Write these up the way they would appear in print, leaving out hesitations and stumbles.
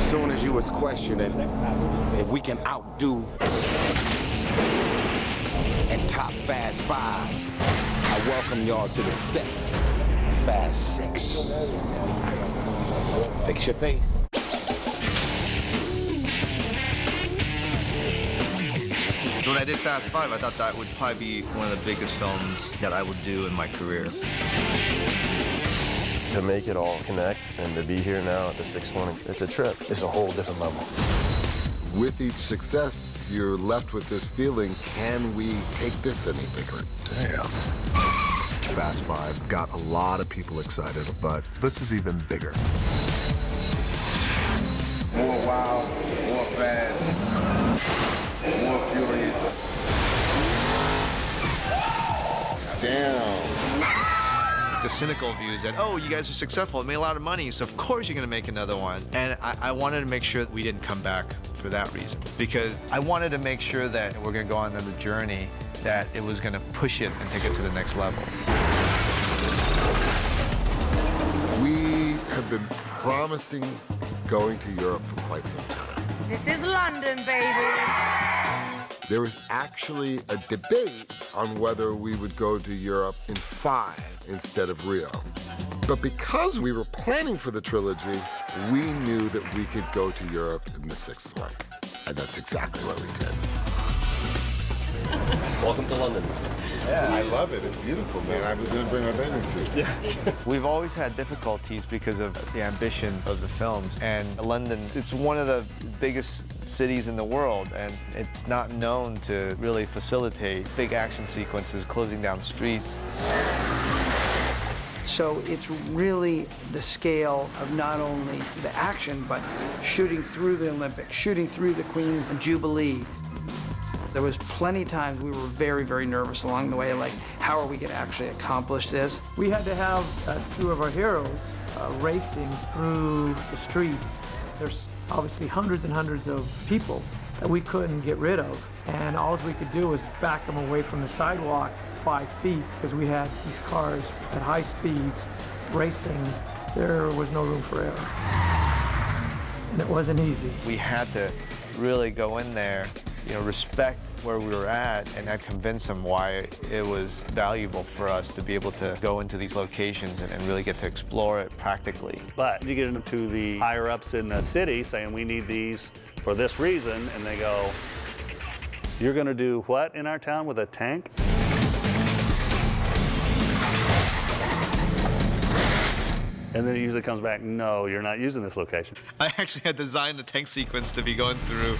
Soon as you was questioning if we can outdo and top Fast 5, I welcome y'all to the set, Fast 6. Fix your face. When I did Fast 5, I thought that would probably be one of the biggest films that I would do in my career. To make it all connect and to be here now at the 6th one, it's a trip. It's a whole different level. With each success, you're left with this feeling, can we take this any bigger? Damn. Fast 5 got a lot of people excited, but this is even bigger. More wild, more fast, more furious. Damn. The cynical view is that, oh, you guys are successful, made a lot of money, so of course you're gonna make another one. And I wanted to make sure that we didn't come back for that reason. Because I wanted to make sure that we're gonna go on another journey, that it was gonna push it and take it to the next level. We have been promising going to Europe for quite some time. This is London, baby. There was actually a debate on whether we would go to Europe in 5 instead of Rio. But because we were planning for the trilogy, we knew that we could go to Europe in the 6th one. And that's exactly what we did. Welcome to London. Yeah, I love it. It's beautiful, man. I was going to bring my bathing suit. Yes. We've always had difficulties because of the ambition of the films. And London, it's one of the biggest cities in the world, and it's not known to really facilitate big action sequences, closing down streets. So it's really the scale of not only the action, but shooting through the Olympics, shooting through the Queen Jubilee. There was plenty of times we were very, very nervous along the way, like, how are we going to actually accomplish this? We had to have 2 of our heroes racing through the streets. There's obviously hundreds and hundreds of people that we couldn't get rid of. And all we could do was back them away from the sidewalk 5 feet, because we had these cars at high speeds racing. There was no room for error. And it wasn't easy. We had to really go in there, respect where we were at, and I convinced them why it was valuable for us to be able to go into these locations and really get to explore it practically. But you get into the higher-ups in the city saying, we need these for this reason, and they go, you're gonna do what in our town with a tank? And then it usually comes back, no, you're not using this location. I actually had designed the tank sequence to be going through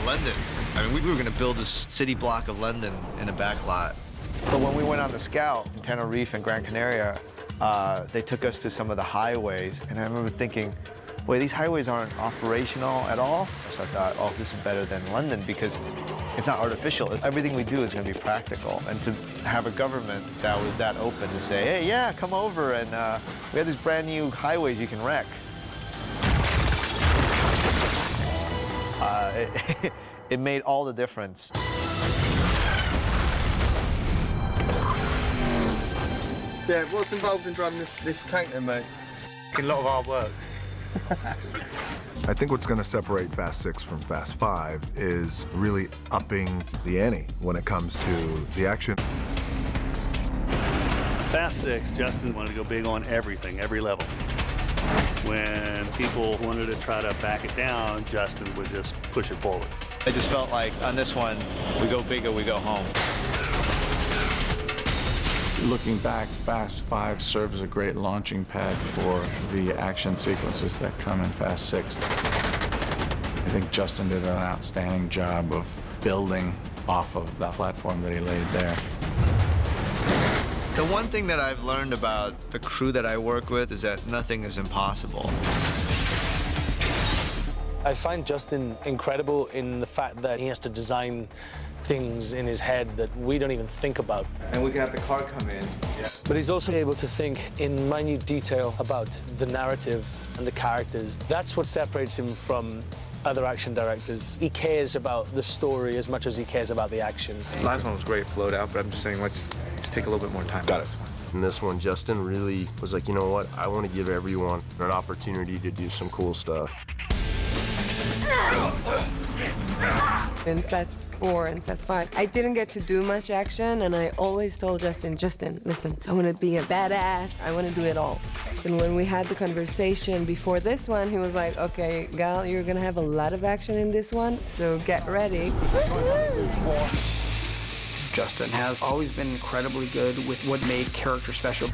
London. I mean, we were gonna build this city block of London in a back lot. But when we went on the scout in Tenerife and Gran Canaria, they took us to some of the highways, and I remember thinking, wait, these highways aren't operational at all? So I thought, oh, this is better than London because it's not artificial. Everything we do is going to be practical. And to have a government that was that open to say, hey, yeah, come over, and we have these brand new highways you can wreck. It made all the difference. Yeah, what's involved in driving this tank then, mate? A lot of hard work. I think what's going to separate Fast 6 from Fast 5 is really upping the ante when it comes to the action. Fast 6, Justin wanted to go big on everything, every level. When people wanted to try to back it down, Justin would just push it forward. I just felt like on this one, we go big or we go home. Looking back, Fast 5 serves as a great launching pad for the action sequences that come in Fast 6. I think Justin did an outstanding job of building off of that platform that he laid there. The one thing that I've learned about the crew that I work with is that nothing is impossible. I find Justin incredible in the fact that he has to design things in his head that we don't even think about. And we can have the car come in. Yeah. But he's also able to think in minute detail about the narrative and the characters. That's what separates him from other action directors. He cares about the story as much as he cares about the action. The last one was great, flowed out, but I'm just saying, let's take a little bit more time. Got it. In this one, Justin really was like, you know what? I want to give everyone an opportunity to do some cool stuff. In Fast 4 and Fast 5, I didn't get to do much action, and I always told Justin, listen, I want to be a badass. I want to do it all. And when we had the conversation before this one, he was like, okay, Gal, you're going to have a lot of action in this one, so get ready. Justin has always been incredibly good with what made character special.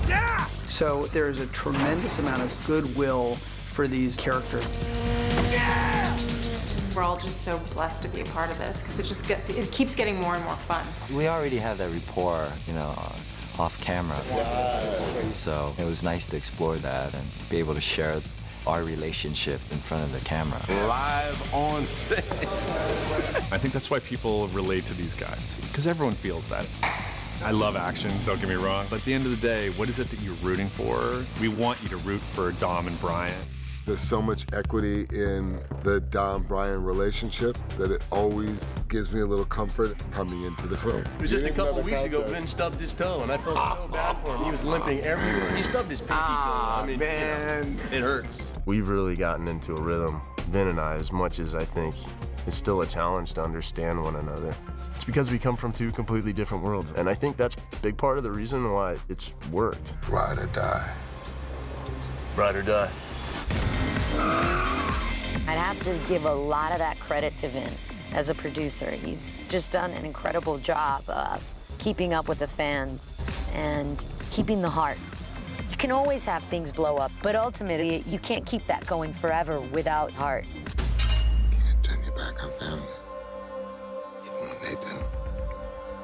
Yeah! So there's a tremendous amount of goodwill for these characters. Yeah! We're all just so blessed to be a part of this because it keeps getting more and more fun. We already have that rapport, you know, off camera. So it was nice to explore that and be able to share our relationship in front of the camera. Live on set. I think that's why people relate to these guys, because everyone feels that. I love action, don't get me wrong, but at the end of the day, what is it that you're rooting for? We want you to root for Dom and Brian. There's so much equity in the Dom-Brian relationship that it always gives me a little comfort coming into the film. It was just a couple weeks ago, Vin stubbed his toe, and I felt so bad for him. He was limping everywhere. He stubbed his pinky toe. I mean, man. It hurts. We've really gotten into a rhythm, Vin and I, as much as I think it's still a challenge to understand one another. It's because we come from two completely different worlds, and I think that's a big part of the reason why it's worked. Ride or die. Ride or die. I'd have to give a lot of that credit to Vin as a producer. He's just done an incredible job of keeping up with the fans and keeping the heart. You can always have things blow up, but ultimately, you can't keep that going forever without heart. Can't turn your back on family. Even when they've been.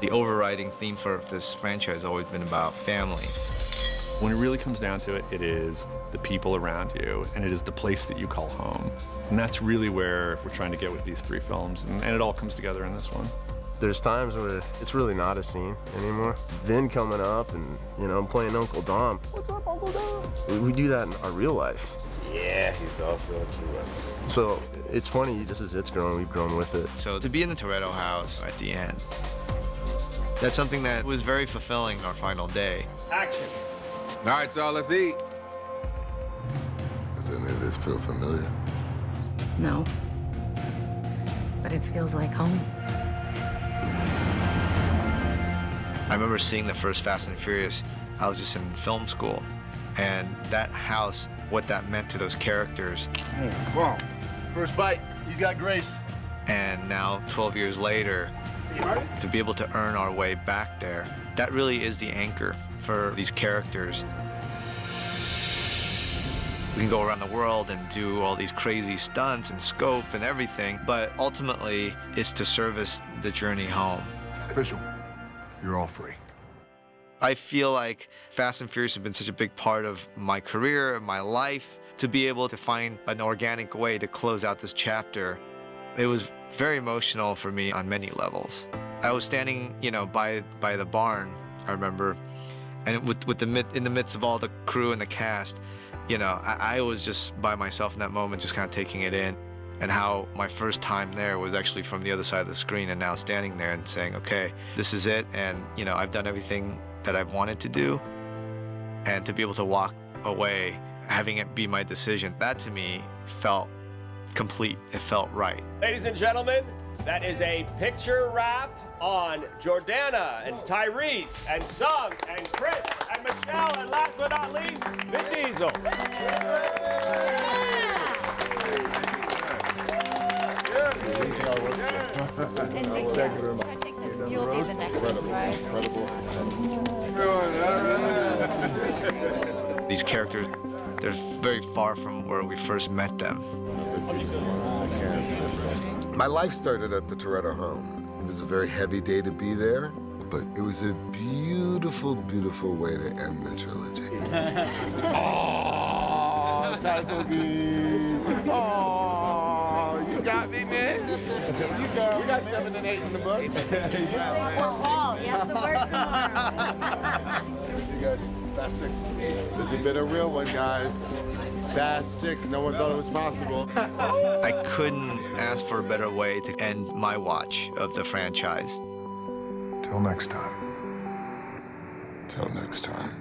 The overriding theme for this franchise has always been about family. When it really comes down to it, it is the people around you, and it is the place that you call home. And that's really where we're trying to get with these three films, and it all comes together in this one. There's times where it's really not a scene anymore. Vin coming up and, you know, playing Uncle Dom. What's up, Uncle Dom? We do that in our real life. Yeah, he's also a Toretto. So it's funny, just as it's grown, we've grown with it. So to be in the Toretto house at the end, that's something that was very fulfilling our final day. Action. All right, y'all, let's eat. Does any of this feel familiar? No. But it feels like home. I remember seeing the first Fast and Furious. I was just in film school. And that house, what that meant to those characters. Hey, come on. First bite. He's got grace. And now, 12 years later, to be able to earn our way back there, that really is the anchor for these characters. We can go around the world and do all these crazy stunts and scope and everything, but ultimately, it's to service the journey home. It's official. You're all free. I feel like Fast and Furious have been such a big part of my career, my life, to be able to find an organic way to close out this chapter. It was very emotional for me on many levels. I was standing, you know, by the barn, I remember, and in the midst of all the crew and the cast, you know, I was just by myself in that moment, just kind of taking it in, and how my first time there was actually from the other side of the screen, and now standing there and saying, okay, this is it, and, you know, I've done everything that I've wanted to do, and to be able to walk away, having it be my decision, that to me felt complete. It felt right. Ladies and gentlemen, that is a picture wrap on Jordana and Tyrese and Sung and Chris and Michelle, and last but not least, Vin Diesel. You'll be the next one, right? These characters, they're very far from where we first met them. My life started at the Toretto home. It was a very heavy day to be there, but it was a beautiful, beautiful way to end the trilogy. Oh, Taco Bee. Oh, you got me, man. You go. We got 7 and 8 in the book. Or fall. You have to work tomorrow. You guys, Fast 6. This has been a real one, guys. Fast 6, no one thought it was possible. I couldn't ask for a better way to end my watch of the franchise. Till next time. Till next time.